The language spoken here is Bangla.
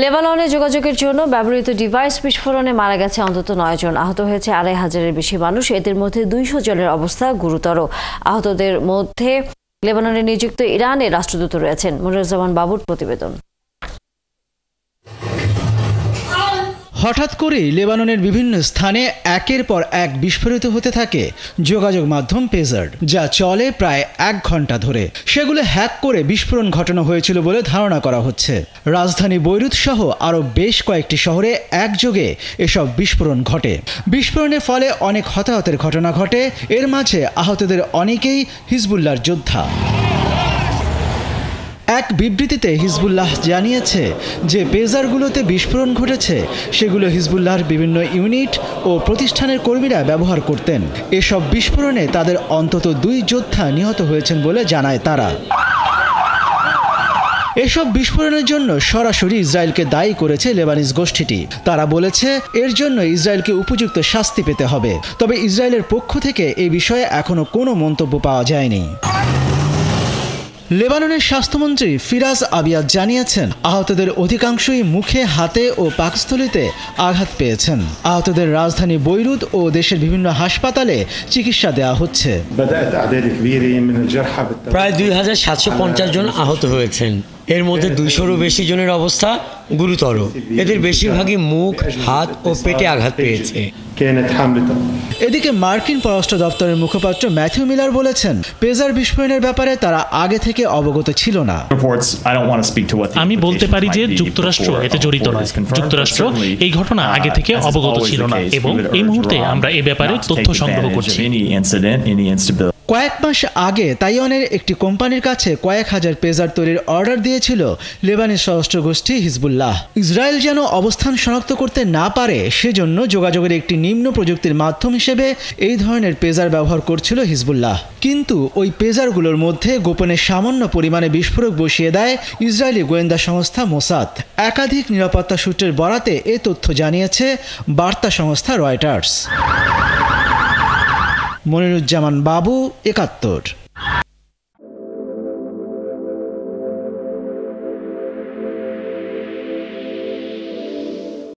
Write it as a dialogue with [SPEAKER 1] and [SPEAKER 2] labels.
[SPEAKER 1] লেবাননে যোগাযোগের জন্য ব্যবহৃত ডিভাইস বিস্ফোরণে মারা গেছে অন্তত ৯ জন, আহত হয়েছে ২৫০০-এর বেশি মানুষ। এদের মধ্যে ২০০ জনের অবস্থা গুরুতর। আহতদের মধ্যে লেবাননে নিযুক্ত ইরানের রাষ্ট্রদূত রয়েছেন। মনিরুজ্জামান বাবুর প্রতিবেদন।
[SPEAKER 2] হঠাৎ করেই লেবাননের বিভিন্ন স্থানে একের পর এক বিস্ফোরিত হতে থাকে যোগাযোগ মাধ্যম পেজার, যা চলে প্রায় ১ ঘন্টা ধরে। সেগুলো হ্যাক করে বিস্ফোরণ ঘটানো হয়েছিল বলে ধারণা করা হচ্ছে। রাজধানী বৈরুত সহ আরও বেশ কয়েকটি শহরে একযোগে এসব বিস্ফোরণ ঘটে। বিস্ফোরণের ফলে অনেক হতাহতের ঘটনা ঘটে। এর মাঝে আহতদের অনেকেই হিজবুল্লাহর যোদ্ধা। এক বিবৃতিতে হিজবুল্লাহ জানিয়েছে যে পেজারগুলোতে বিস্ফোরণ ঘটেছে সেগুলো হিজবুল্লাহর বিভিন্ন ইউনিট ও প্রতিষ্ঠানের কর্মীরা ব্যবহার করতেন। এসব বিস্ফোরণে তাদের অন্তত ২ যোদ্ধা নিহত হয়েছেন বলে জানায় তারা। এসব বিস্ফোরণের জন্য সরাসরি ইসরায়েলকে দায়ী করেছে লেবানিজ গোষ্ঠীটি। তারা বলেছে এর জন্য ইসরায়েলকে উপযুক্ত শাস্তি পেতে হবে। তবে ইসরায়েলের পক্ষ থেকে এই বিষয়ে এখনো কোনো মন্তব্য পাওয়া যায়নি। লেবাননের স্বাস্থ্যমন্ত্রী ফিরাজ আবিয়াদ জানিয়েছেন, আহতদের অধিকাংশই মুখে, হাতে ও পাকস্থলীতে আঘাত পেয়েছেন। আহতদের রাজধানী বৈরুত ও দেশের বিভিন্ন হাসপাতালে চিকিৎসা দেওয়া হচ্ছে।
[SPEAKER 3] প্রায় ২৭৫০ জন আহত হয়েছেন। এর মধ্যে ২০০-রও বেশি জনের অবস্থা গুরুতর। এদের বেশিরভাগই মুখ, হাত ও পেটে আঘাত পেয়েছে।
[SPEAKER 2] এদিকে মার্কিন পররাষ্ট্র দপ্তরের মুখপাত্র ম্যাথিউ মিলার বলেছেন, পেজার বিস্ফোরণের ব্যাপারে তারা আগে থেকে অবগত ছিল না।
[SPEAKER 4] আমি বলতে পারি যে যুক্তরাষ্ট্র এতে জড়িত নয়। যুক্তরাষ্ট্র এই ঘটনা আগে থেকে অবগত ছিল না এবং এই মুহূর্তে আমরা এ ব্যাপারে তথ্য সংগ্রহ করছি।
[SPEAKER 2] কয়েক মাস আগে তাইওয়ানের একটি কোম্পানির কাছে কয়েক হাজার পেজার তৈরির অর্ডার দিয়েছিল লেবানিজ সশস্ত্র গোষ্ঠী হিজবুল্লাহ। ইসরায়েল যেন অবস্থান শনাক্ত করতে না পারে সেজন্য যোগাযোগের একটি নিম্ন প্রযুক্তির মাধ্যম হিসেবে এই ধরনের পেজার ব্যবহার করছিল হিজবুল্লাহ। কিন্তু ওই পেজারগুলোর মধ্যে গোপনে সামান্য পরিমাণে বিস্ফোরক বসিয়ে দেয় ইসরায়েলি গোয়েন্দা সংস্থা মোসাদ। একাধিক নিরাপত্তা সূত্রের বরাতে এ তথ্য জানিয়েছে বার্তা সংস্থা রয়টার্স। মনিরুজ্জামান বাবু, ৭১।